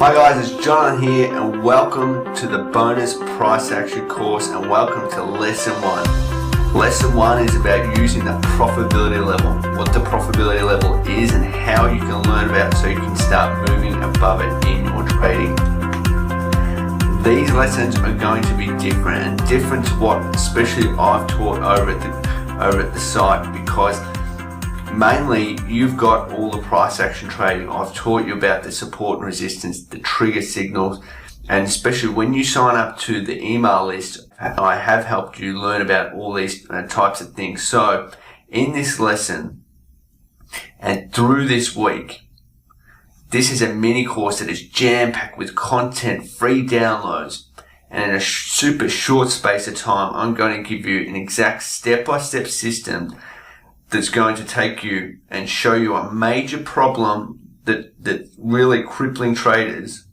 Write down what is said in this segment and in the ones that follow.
Hi guys, it's Jonathon here and welcome to the bonus price action course and welcome to lesson 1. Lesson 1 is about using the profitability level, what the profitability level is and how you can learn about it so you can start moving above it in your trading. These lessons are going to be different and different to what especially I've taught over at the site, because mainly you've got all the price action trading. I've taught you about the support and resistance, the trigger signals, and especially when you sign up to the email list, I have helped you learn about all these types of things. So in this lesson and through this week, this is a mini course that is jam-packed with content, free downloads, and in a super short space of time, I'm going to give you an exact step-by-step system that's going to take you and show you a major problem that's really crippling traders,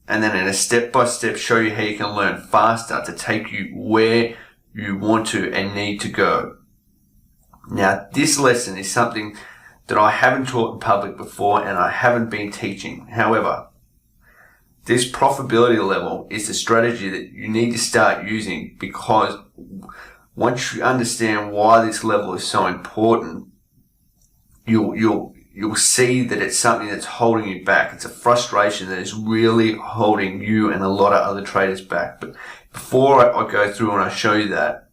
and then in a step-by-step show you how you can learn faster to take you where you want to and need to go. Now, this lesson is something that I haven't taught in public before and I haven't been teaching. However, this profitability level is the strategy that you need to start using, because once you understand why this level is so important, you'll see that it's something that's holding you back. It's a frustration that is really holding you and a lot of other traders back. But before I go through and I show you that,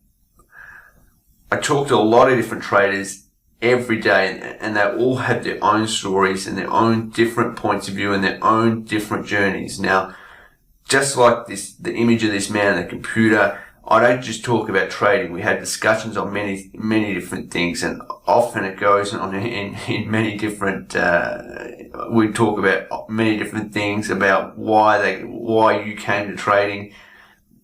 I talk to a lot of different traders every day, and they all have their own stories and their own different points of view and their own different journeys. Now, just like this, the image of this man on the computer, I don't just talk about trading. We had discussions on many different things, and often it goes on in many different, we talk about many different things about why you came to trading,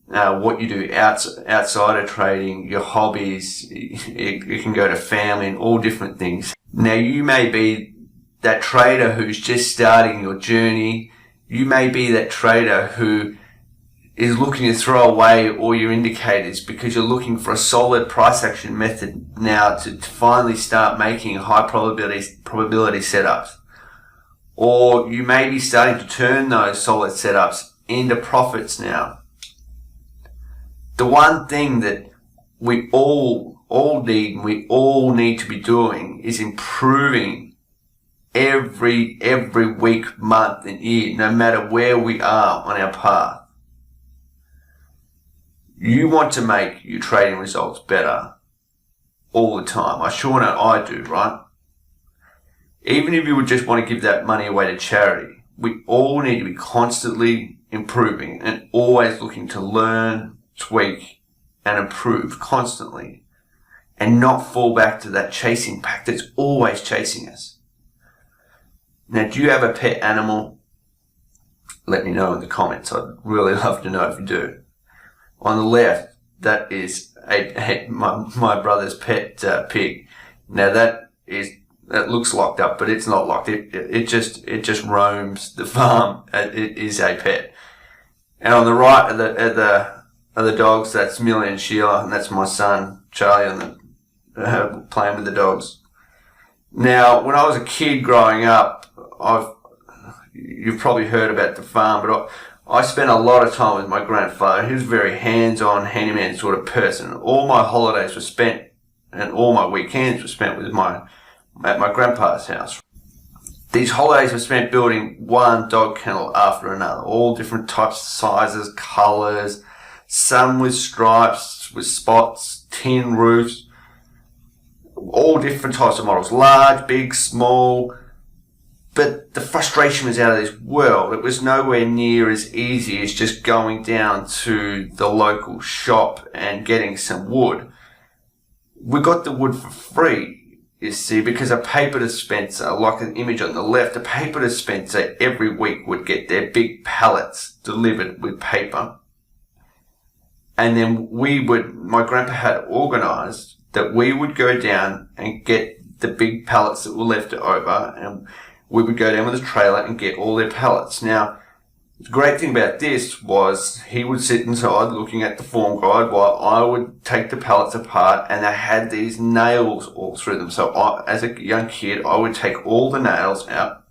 what you do outside of trading, your hobbies. It can go to family and all different things. Now, you may be that trader who's just starting your journey. You may be that trader who is looking to throw away all your indicators because you're looking for a solid price action method now to finally start making high probability setups. Or you may be starting to turn those solid setups into profits now. The one thing that we all need, and we all need to be doing, is improving every week, month and year, no matter where we are on our path. You want to make your trading results better all the time. I sure know I do, right? Even if you would just want to give that money away to charity, we all need to be constantly improving and always looking to learn, tweak, and improve constantly, and not fall back to that chasing pack that's always chasing us. Now, do you have a pet animal? Let me know in the comments. I'd really love to know if you do. On the left, that is my brother's pet pig. Now that looks locked up, but it's not locked. It just roams the farm. It is a pet. And on the right are the dogs. That's Millie and Sheila, and that's my son Charlie, and playing with the dogs. Now, when I was a kid growing up, you've probably heard about the farm, but I spent a lot of time with my grandfather. He was a very hands-on, handyman sort of person. All my holidays were spent, and all my weekends were spent at my grandpa's house. These holidays were spent building one dog kennel after another, all different types, sizes, colours, some with stripes, with spots, tin roofs, all different types of models, large, big, small. But the frustration was out of this world. It was nowhere near as easy as just going down to the local shop and getting some wood. We got the wood for free, you see, because a paper dispenser, like an image on the left, a paper dispenser every week would get their big pallets delivered with paper. And then my grandpa had organised that we would go down and get the big pallets that were left over, and we would go down with a trailer and get all their pallets. Now, the great thing about this was he would sit inside looking at the form guide while I would take the pallets apart, and they had these nails all through them. So as a young kid, I would take all the nails out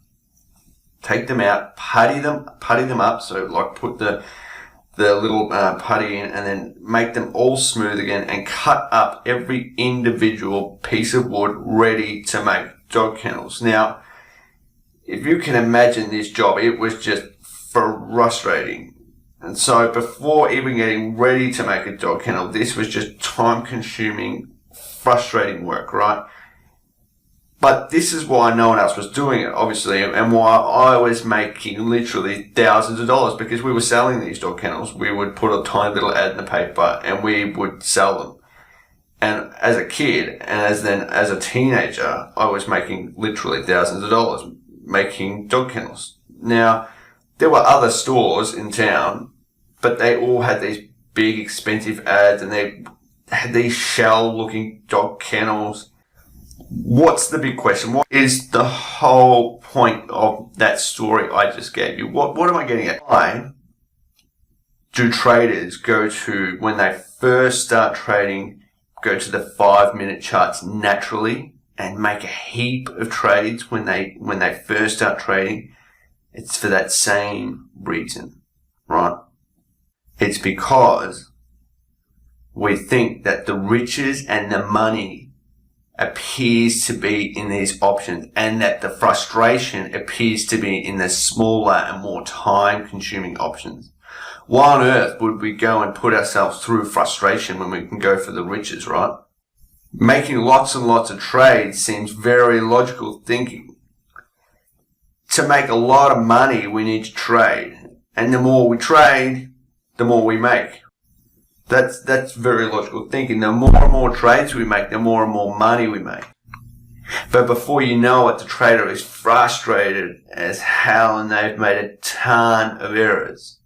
take them out, putty them up. So like put the little putty in and then make them all smooth again and cut up every individual piece of wood ready to make dog kennels. Now, if you can imagine this job, it was just frustrating. And so before even getting ready to make a dog kennel, this was just time consuming, frustrating work, right? But this is why no one else was doing it, obviously, and why I was making literally thousands of dollars, because we were selling these dog kennels. We would put a tiny little ad in the paper and we would sell them. And as a kid and as a teenager, I was making literally thousands of dollars making dog kennels. Now, there were other stores in town, but they all had these big expensive ads and they had these shell-looking dog kennels. What's the big question? What is the whole point of that story I just gave you? What am I getting at? Why do traders go to, when they first start trading, go to the 5-minute charts naturally and make a heap of trades when they first start trading? It's for that same reason, right? It's because we think that the riches and the money appears to be in these options, and that the frustration appears to be in the smaller and more time-consuming options. Why on earth would we go and put ourselves through frustration when we can go for the riches, right? Making lots and lots of trades seems very logical thinking. To make a lot of money, we need to trade. And the more we trade, the more we make. That's very logical thinking. The more and more trades we make, the more and more money we make. But before you know it, the trader is frustrated as hell and they've made a ton of errors.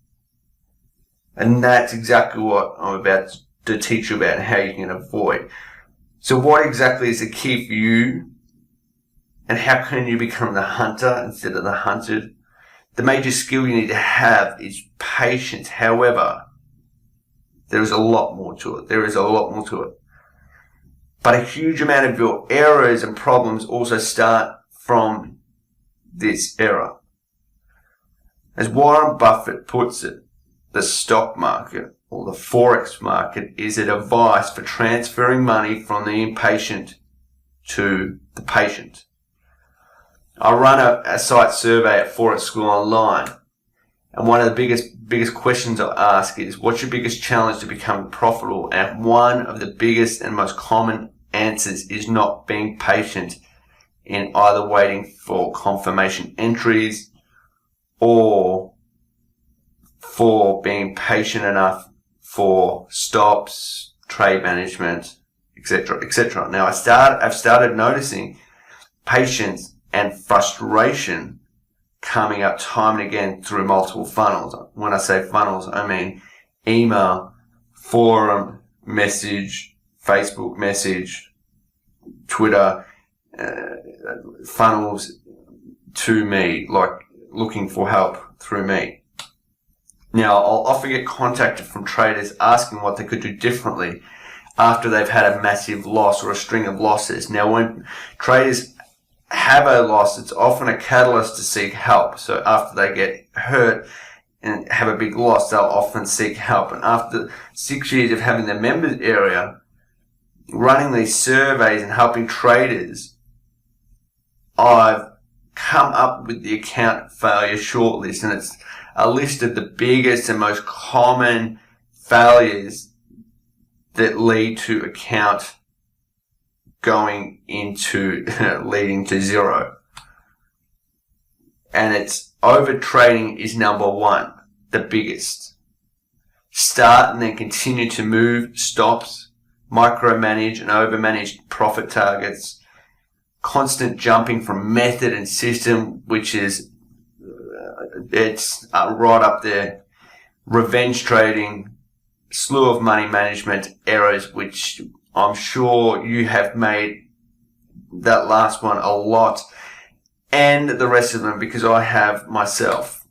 And that's exactly what I'm about to teach you about and how you can avoid. So what exactly is the key for you? And how can you become the hunter instead of the hunted? The major skill you need to have is patience. However, there is a lot more to it. But a huge amount of your errors and problems also start from this error. As Warren Buffett puts it, the stock market or the Forex market is a device for transferring money from the impatient to the patient. I run a site survey at Forex School Online, and one of the biggest questions I ask is, what's your biggest challenge to becoming profitable? And one of the biggest and most common answers is not being patient in either waiting for confirmation entries or for being patient enough for stops, trade management, etc., etc. Now I've started noticing patience and frustration coming up time and again through multiple funnels. When I say funnels, I mean email, forum, message, Facebook message, Twitter, funnels to me, like looking for help through me. Now, I'll often get contacted from traders asking what they could do differently after they've had a massive loss or a string of losses. Now, when traders have a loss, it's often a catalyst to seek help. So after they get hurt and have a big loss, they'll often seek help. And after 6 years of having the members area, running these surveys and helping traders, I've come up with the account failure shortlist, and it's a list of the biggest and most common failures that lead to account going into leading to zero. And it's over trading is number one, the biggest. Start and then continue to move stops, micromanage and overmanage profit targets, constant jumping from method and system, which is it's right up there, revenge trading, slew of money management errors, which I'm sure you have made that last one a lot, and the rest of them, because I have myself.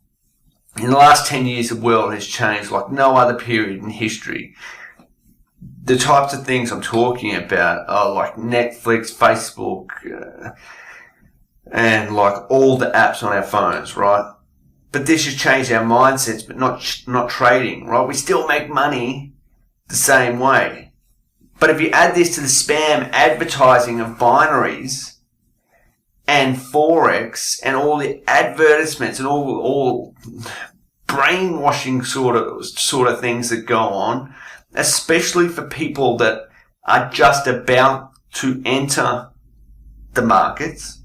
In the last 10 years, the world has changed like no other period in history. The types of things I'm talking about are like Netflix, Facebook, and like all the apps on our phones, right? But this has changed our mindsets, but not trading, right? We still make money the same way. But if you add this to the spam advertising of binaries and Forex and all the advertisements and all brainwashing sort of things that go on, especially for people that are just about to enter the markets,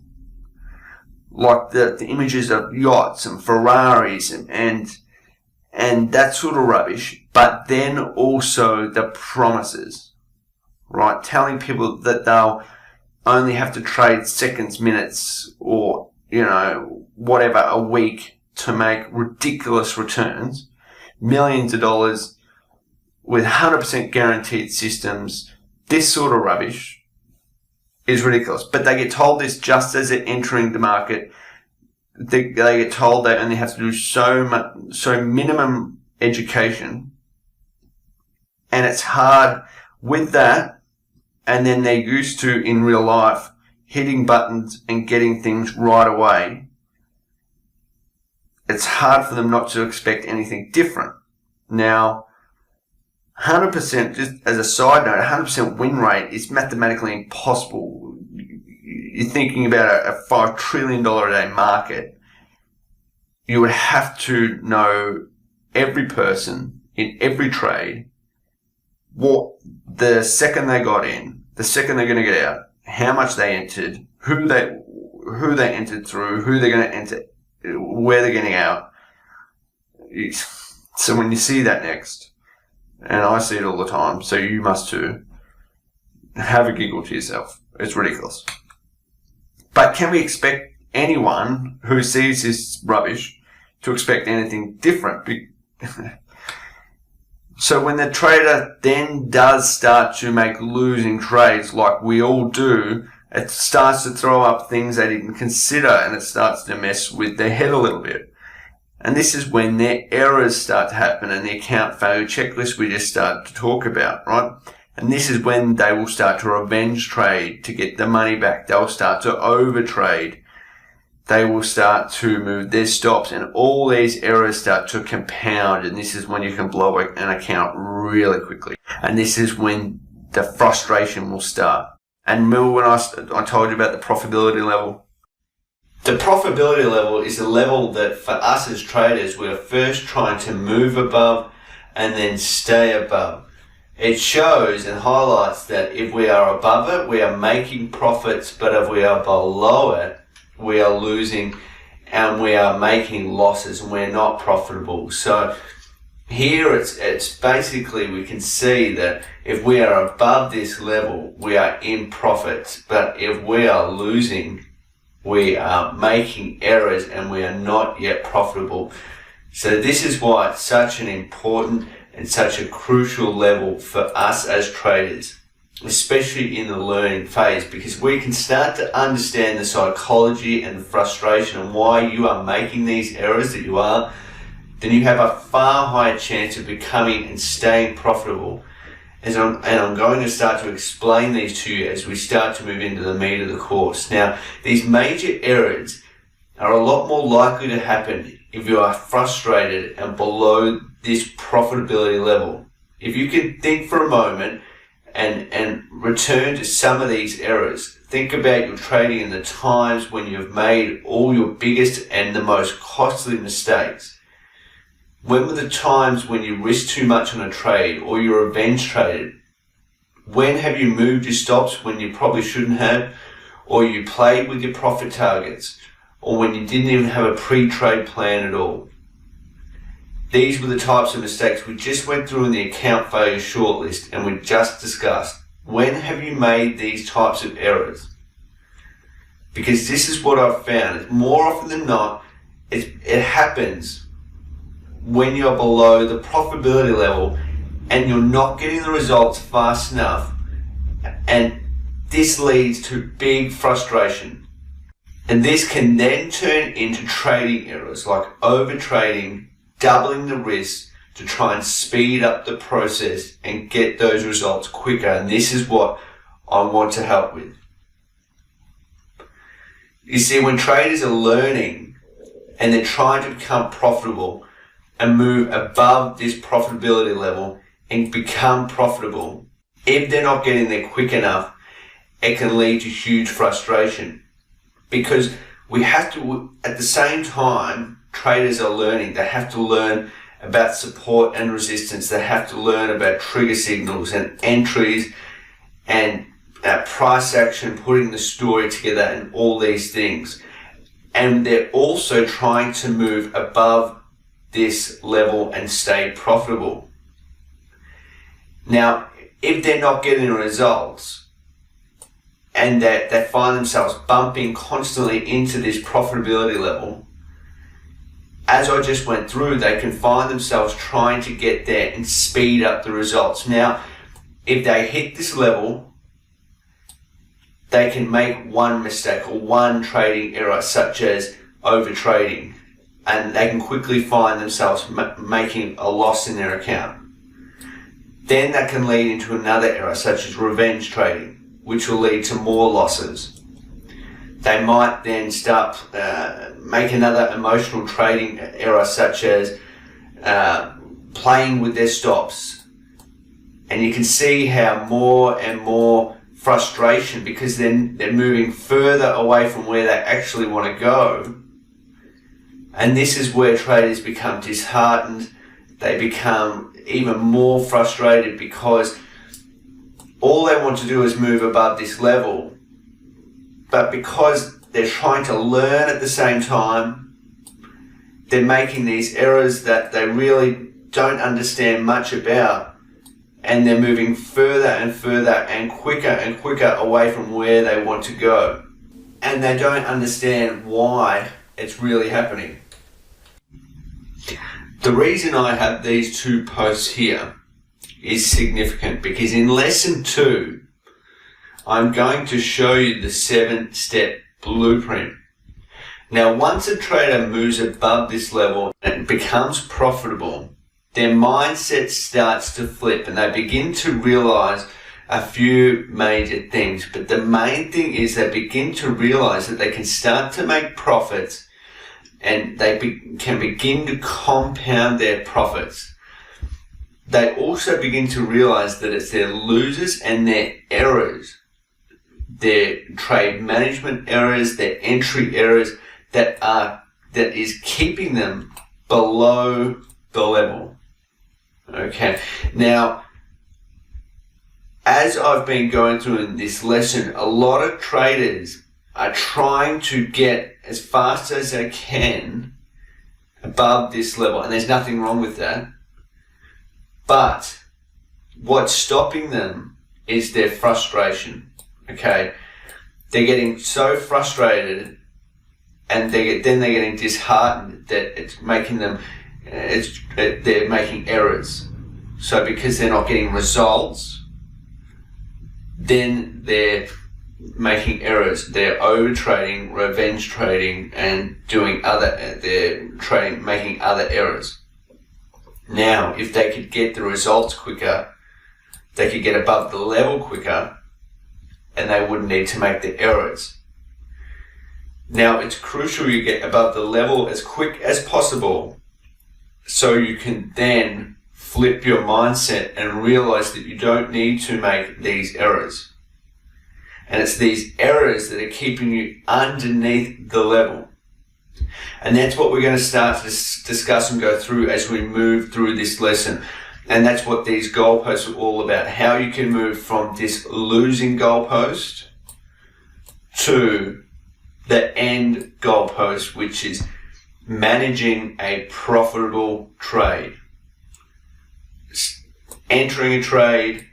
like the images of yachts and Ferraris and that sort of rubbish, but then also the promises, right? Telling people that they'll only have to trade seconds, minutes, or, whatever a week to make ridiculous returns, millions of dollars with 100% guaranteed systems. This sort of rubbish is ridiculous. But they get told this just as they're entering the market. They get told they only have to do so minimum education. And it's hard with that. And then they're used to, in real life, hitting buttons and getting things right away. It's hard for them not to expect anything different. Now, 100%, just as a side note, 100% win rate is mathematically impossible. You're thinking about a $5 trillion a day market. You would have to know every person in every trade, what the second they got in, the second they're going to get out, how much they entered, who they entered through, who they're going to enter, where they're getting out. So when you see that next, and I see it all the time, so you must too, have a giggle to yourself. It's ridiculous. But can we expect anyone who sees this rubbish to expect anything different? So when the trader then does start to make losing trades, like we all do, it starts to throw up things they didn't consider, and it starts to mess with their head a little bit. And this is when their errors start to happen and the account failure checklist we just started to talk about, right? And this is when they will start to revenge trade to get the money back. They'll start to overtrade. They will start to move their stops, and all these errors start to compound. And this is when you can blow an account really quickly. And this is when the frustration will start. And remember when I told you about the profitability level? The profitability level is a level that for us as traders, we're first trying to move above and then stay above. It shows and highlights that if we are above it, we are making profits, but if we are below it, we are losing and we are making losses and we're not profitable. So here it's basically, we can see that if we are above this level, we are in profits, but if we are losing, we are making errors and we are not yet profitable. So this is why it's such an important and such a crucial level for us as traders, especially in the learning phase, because we can start to understand the psychology and the frustration and why you are making these errors that you are, then you have a far higher chance of becoming and staying profitable. And I'm going to start to explain these to you as we start to move into the meat of the course. Now, these major errors are a lot more likely to happen if you are frustrated and below this profitability level. If you can think for a moment and return to some of these errors, think about your trading and the times when you've made all your biggest and the most costly mistakes. When were the times when you risked too much on a trade or you revenge traded? When have you moved your stops when you probably shouldn't have? Or you played with your profit targets? Or when you didn't even have a pre-trade plan at all? These were the types of mistakes we just went through in the account failure shortlist and we just discussed. When have you made these types of errors? Because this is what I've found. More often than not, it happens when you're below the profitability level and you're not getting the results fast enough, and this leads to big frustration. And this can then turn into trading errors like overtrading, doubling the risk to try and speed up the process and get those results quicker. And this is what I want to help with. You see, when traders are learning and they're trying to become profitable and move above this profitability level and become profitable, if they're not getting there quick enough, it can lead to huge frustration. Because we have to, at the same time, traders are learning. They have to learn about support and resistance. They have to learn about trigger signals and entries and price action, putting the story together and all these things. And they're also trying to move above this level and stay profitable. Now, if they're not getting results and that they find themselves bumping constantly into this profitability level, as I just went through, they can find themselves trying to get there and speed up the results. Now, if they hit this level, they can make one mistake or one trading error, such as overtrading, and they can quickly find themselves making a loss in their account. Then that can lead into another error, such as revenge trading, which will lead to more losses. They might then start make another emotional trading error, such as playing with their stops. And you can see how more and more frustration, because then they're moving further away from where they actually want to go. And this is where traders become disheartened. They become even more frustrated because all they want to do is move above this level. But because they're trying to learn at the same time, they're making these errors that they really don't understand much about, and they're moving further and further and quicker away from where they want to go. And they don't understand why it's really happening. The reason I have these two posts here is significant, because in lesson 2, I'm going to show you the 7-step blueprint. Now, once a trader moves above this level and becomes profitable, their mindset starts to flip and they begin to realize a few major things. But the main thing is they begin to realize that they can start to make profits, and they can begin to compound their profits. They also begin to realize that it's their losers and their errors, their trade management errors, their entry errors, that is keeping them below the level. Okay, now, as I've been going through in this lesson, a lot of traders are trying to get as fast as they can above this level, and there's nothing wrong with that. But what's stopping them is their frustration. Okay, they're getting so frustrated, and then they're getting disheartened that it's making them, they're making errors. So because they're not getting results, then they're making errors. They're overtrading, revenge trading, and making other errors. Now, if they could get the results quicker, they could get above the level quicker, and they wouldn't need to make the errors. Now, it's crucial you get above the level as quick as possible, so you can then flip your mindset and realize that you don't need to make these errors. And it's these errors that are keeping you underneath the level. And that's what we're going to start to discuss and go through as we move through this lesson. And that's what these goalposts are all about. How you can move from this losing goalpost to the end goalpost, which is managing a profitable trade. Entering a trade,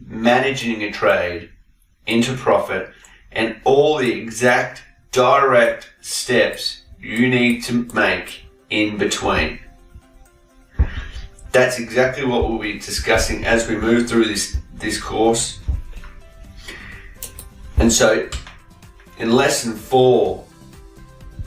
managing a trade into profit, and all the exact direct steps you need to make in between. That's exactly what we'll be discussing as we move through this course. And so in lesson 4,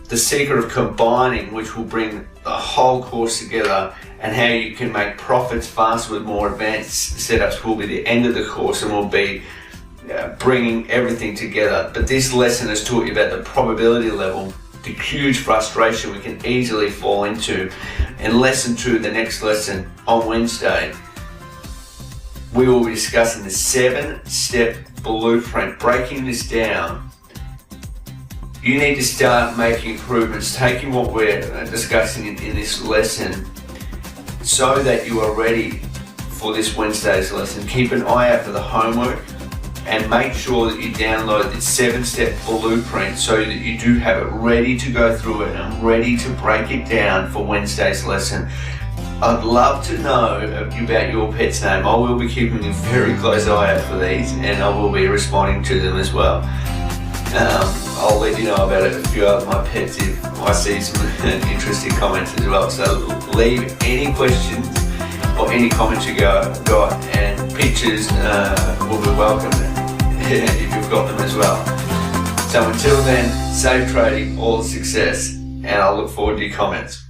the secret of combining, which will bring the whole course together, and how you can make profits faster with more advanced setups, will be the end of the course, and will be bringing everything together. But this lesson has taught you about the probability level, the huge frustration we can easily fall into. In lesson 2, the next lesson on Wednesday, we will be discussing the 7-step blueprint, breaking this down. You need to start making improvements, taking what we're discussing in this lesson so that you are ready for this Wednesday's lesson. Keep an eye out for the homework and make sure that you download the 7-step blueprint so that you do have it ready to go through it and ready to break it down for Wednesday's lesson. I'd love to know about your pet's name. I will be keeping a very close eye out for these, and I will be responding to them as well. I'll let you know about a few of my pets if I see some interesting comments as well. So leave any questions or any comments you got, and pictures will be welcome if you've got them as well. So until then, safe trading, all success, and I look forward to your comments.